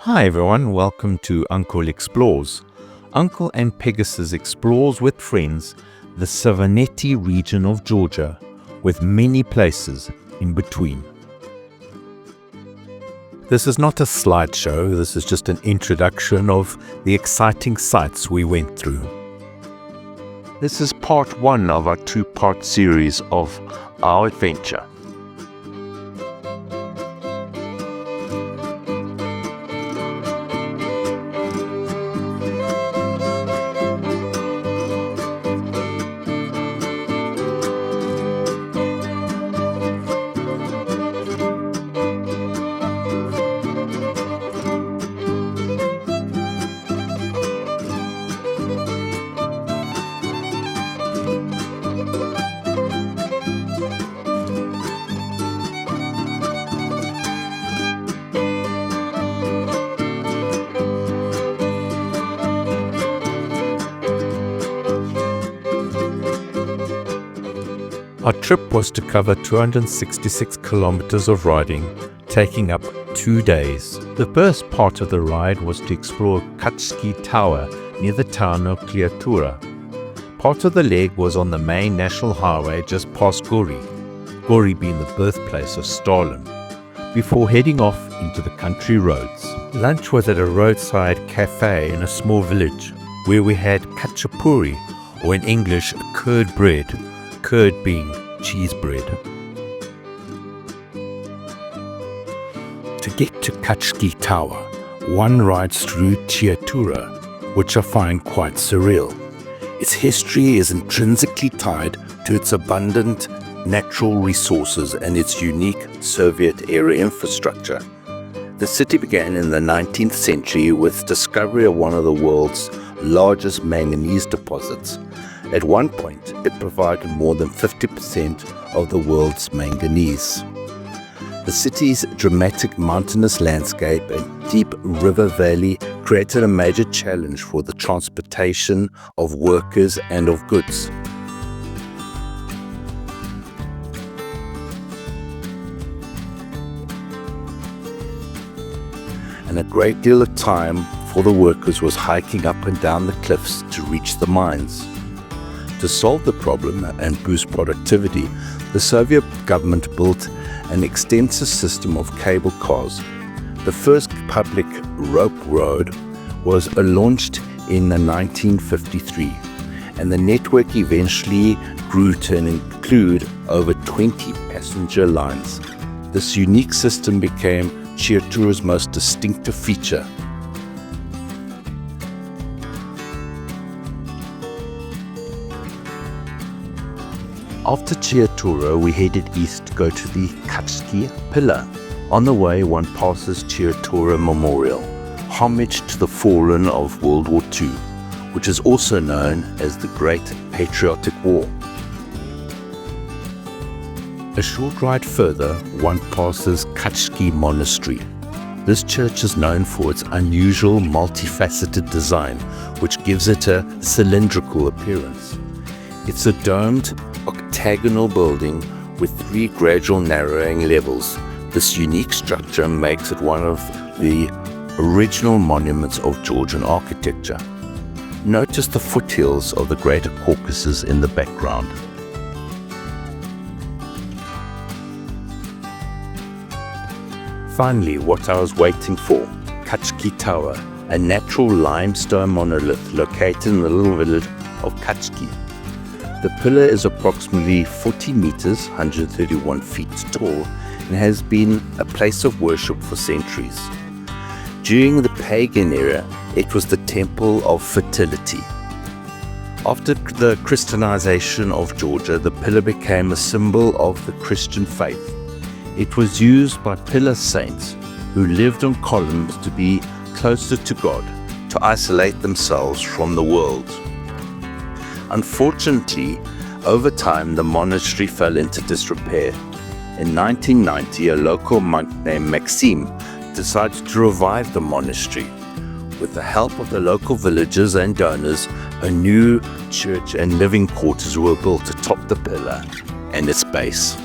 Hi everyone, welcome to Uncle Explores. Uncle and Pegasus explores with friends the Svaneti region of Georgia, with many places in between. This is not a slideshow, this is just an introduction of the exciting sites we went through. This is part one of our two-part series of our adventure. Our trip was to cover 266 kilometers of riding, taking up 2 days. The first part of the ride was to explore Kachki Tower near the town of Kliatura. Part of the leg was on the main national highway just past Gori being the birthplace of Stalin, before heading off into the country roads. Lunch was at a roadside cafe in a small village, where we had khachapuri, or in English, curd bread. Curd being cheese bread. To get to Kachki Tower, one rides through Kliatura, which I find quite surreal. Its history is intrinsically tied to its abundant natural resources and its unique Soviet-era infrastructure. The city began in the 19th century with discovery of one of the world's largest manganese deposits. At one point, it provided more than 50% of the world's manganese. The city's dramatic mountainous landscape and deep river valley created a major challenge for the transportation of workers and of goods. And a great deal of time for the workers was hiking up and down the cliffs to reach the mines. To solve the problem and boost productivity, the Soviet government built an extensive system of cable cars. The first public rope road was launched in 1953, and the network eventually grew to include over 20 passenger lines. This unique system became Kliatura's most distinctive feature. After Kliatura, we headed east to go to the Kachki Pillar. On the way, one passes Kliatura Memorial, homage to the fallen of World War II, which is also known as the Great Patriotic War. A short ride further, one passes Kachki Monastery. This church is known for its unusual multifaceted design, which gives it a cylindrical appearance. It's a domed, octagonal building with 3 gradual narrowing levels. This unique structure makes it one of the original monuments of Georgian architecture. Notice the foothills of the Greater Caucasus in the background. Finally, what I was waiting for, Kachki Tower, a natural limestone monolith located in the little village of Kachki. The pillar is approximately 40 meters, 131 feet tall, and has been a place of worship for centuries. During the pagan era, it was the temple of fertility. After the Christianization of Georgia, the pillar became a symbol of the Christian faith. It was used by pillar saints who lived on columns to be closer to God, to isolate themselves from the world. Unfortunately, over time the monastery fell into disrepair. In 1990, a local monk named Maxime decided to revive the monastery. With the help of the local villagers and donors, a new church and living quarters were built atop the pillar and its base.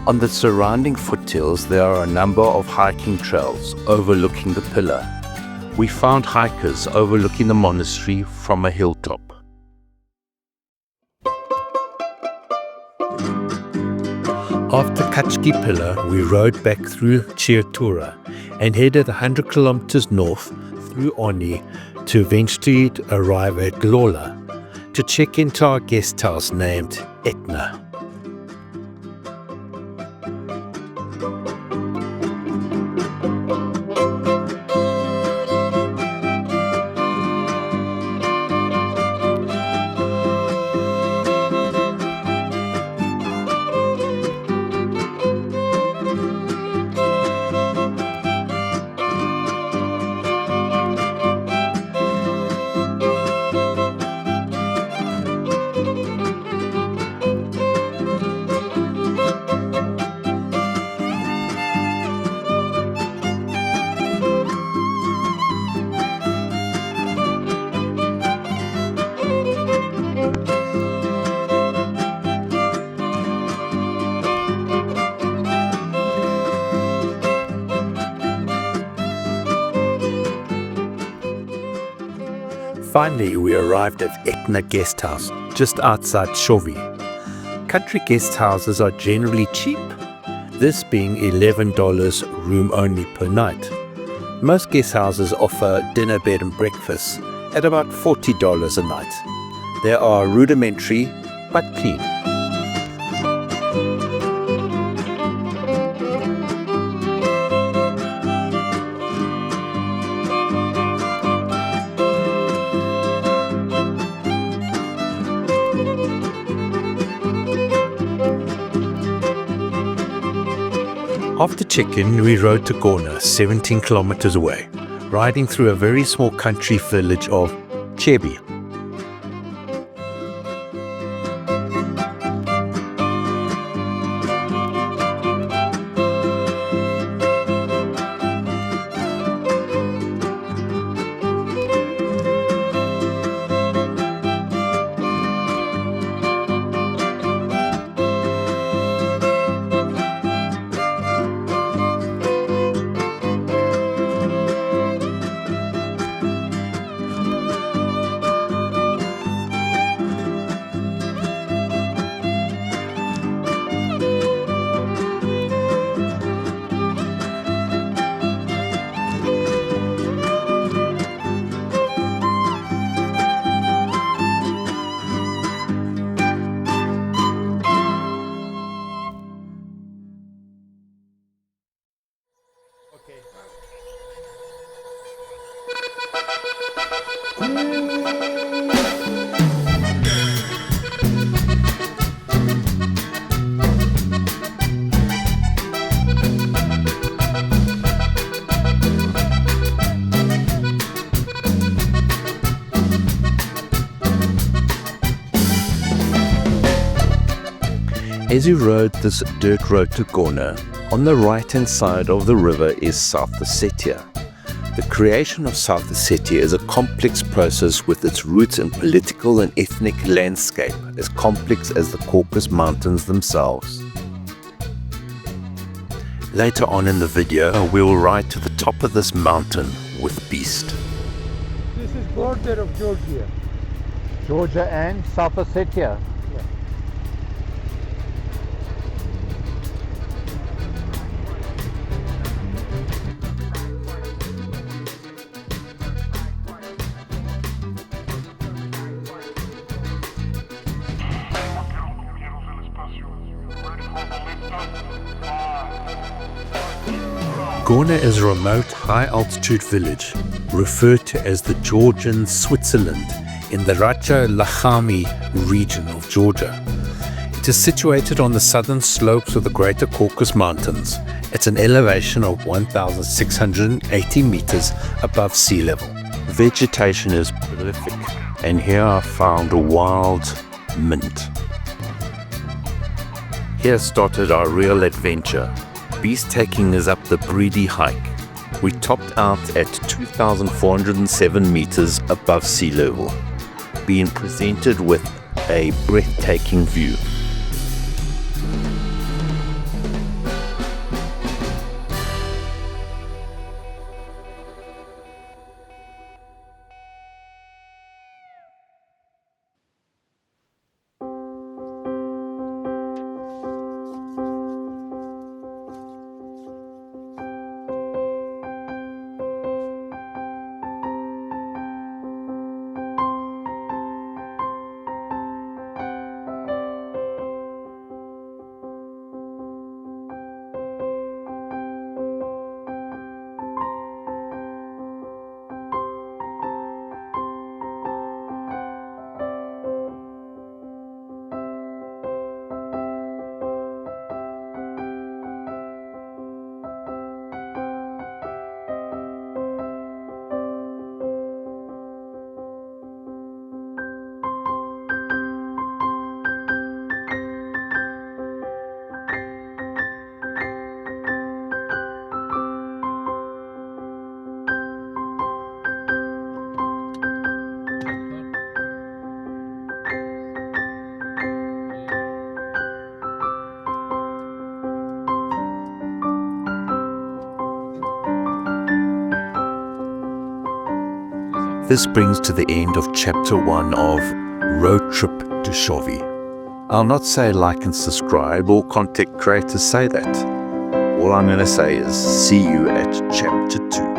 On the surrounding foothills, there are a number of hiking trails overlooking the pillar. We found hikers overlooking the monastery from a hilltop. After Kachki Pillar, we rode back through Chiatura and headed 100 kilometers north through Oni to eventually arrive at Glola to check into our guest house named Etna. Finally, we arrived at Etna Guest House, just outside Shovi. Country guest houses are generally cheap, this being $11 room only per night. Most guest houses offer dinner, bed and breakfast at about $40 a night. They are rudimentary but clean. After check-in, we rode to Gorna, 17 kilometers away, riding through a very small country village of Chebi. As you rode this dirt road to Gorna, on the right-hand side of the river is South Ossetia. The creation of South Ossetia is a complex process with its roots in political and ethnic landscape as complex as the Caucasus Mountains themselves. Later on in the video, we will ride to the top of this mountain with Beast. This is border of Georgia. Georgia and South Ossetia. Gorna is a remote, high-altitude village, referred to as the Georgian Switzerland in the Racha-Lechkhumi region of Georgia. It is situated on the southern slopes of the Greater Caucasus Mountains at an elevation of 1,680 meters above sea level. Vegetation is prolific, and here I found a wild mint. Here started our real adventure. Beast taking us up the Breedy hike. We topped out at 2,407 meters above sea level, being presented with a breathtaking view. This brings to the end of Chapter 1 of Road Trip to Shovi. I'll not say like and subscribe, all content creators say that. All I'm going to say is see you at Chapter 2.